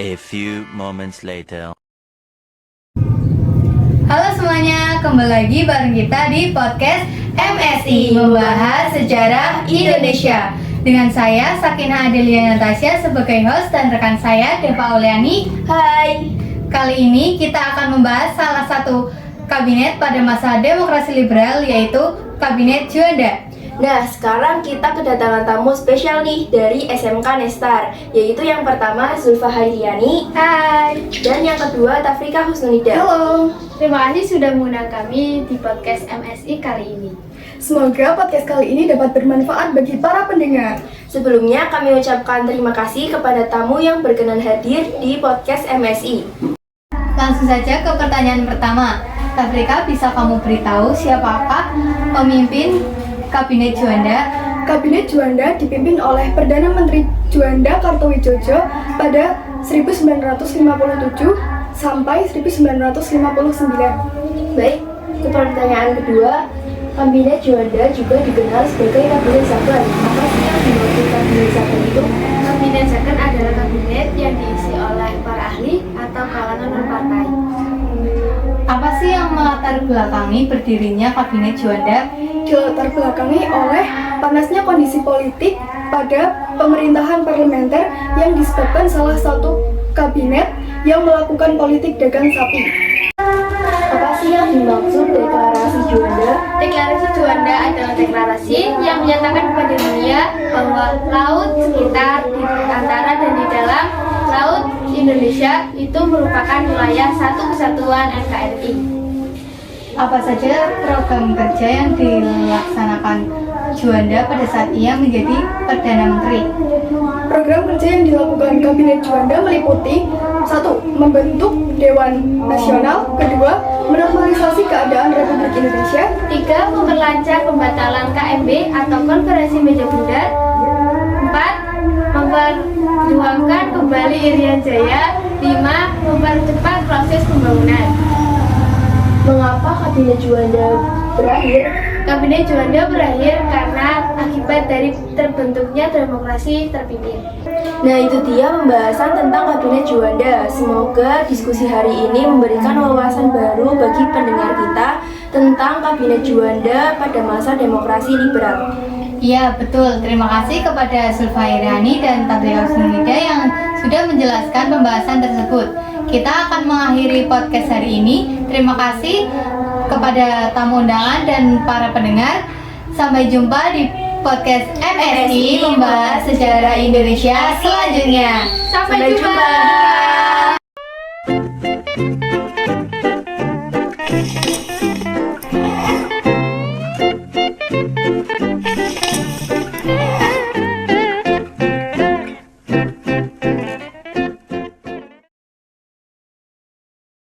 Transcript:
A few moments later. Halo semuanya, kembali lagi bareng kita di podcast MSI Membahas Sejarah Indonesia. Dengan saya Sakinah Adelia Natasha sebagai host dan rekan saya Deva Auliani. Hai. Kali ini kita akan membahas salah satu kabinet pada masa demokrasi liberal, yaitu Kabinet Juanda. Nah, sekarang kita kedatangan tamu spesial nih dari SMK Nestar, yaitu yang pertama Zulfa Hairiani. Hai. Dan yang kedua Tafrika Husnulida. Halo. Terima kasih sudah mengundang kami di podcast MSI kali ini. Semoga podcast kali ini dapat bermanfaat bagi para pendengar. Sebelumnya kami ucapkan terima kasih kepada tamu yang berkenan hadir di podcast MSI. Langsung saja ke pertanyaan pertama. Tafrika, bisa kamu beritahu siapakah pemimpin Kabinet Juanda? Kabinet Juanda dipimpin oleh Perdana Menteri Juanda Kartowijojo pada 1957 sampai 1959. Baik, ke pertanyaan kedua, Kabinet Juanda juga dikenal sebagai Kabinet Zakon. Apa sih yang dimaksud Kabinet Zakon itu? Kabinet Zakon adalah kabinet yang diisi oleh para ahli atau kalangan non-partai. Apa sih yang melatar belakangi berdirinya Kabinet Juanda? Dilatar belakangi oleh panasnya kondisi politik pada pemerintahan parlementer yang disebabkan salah satu kabinet yang melakukan politik dagang sapi. Apa sih yang dimaksud deklarasi Juanda? Deklarasi Juanda adalah deklarasi yang menyatakan kepada dunia bahwa laut sekitar di antara dan di dalam laut Indonesia itu merupakan wilayah satu kesatuan NKRI. Apa saja program kerja yang dilaksanakan Juanda pada saat ia menjadi Perdana Menteri? Program kerja yang dilakukan Kabinet Juanda meliputi 1. Membentuk Dewan Nasional. 2. Menormalisasi keadaan Republik Indonesia. 3. Memperlancar pembatalan KMB atau Konferensi Meja Bundar. 4. Memperjuangkan kembali Irian Jaya. 5. Mempercepat proses pembangunan. Mengapa Kabinet Juanda berakhir? Kabinet Juanda berakhir karena akibat dari terbentuknya demokrasi terpimpin. Nah, itu dia pembahasan tentang Kabinet Juanda. Semoga diskusi hari ini memberikan wawasan baru bagi pendengar kita tentang Kabinet Juanda pada masa demokrasi liberal. Iya, betul. Terima kasih kepada Zulfa Hairiani dan Tafrika Husnulida yang sudah menjelaskan pembahasan tersebut. Kita akan mengakhiri podcast hari ini. Terima kasih kepada tamu undangan dan para pendengar. Sampai jumpa di podcast MSI Membahas Sejarah Indonesia selanjutnya. Sampai jumpa.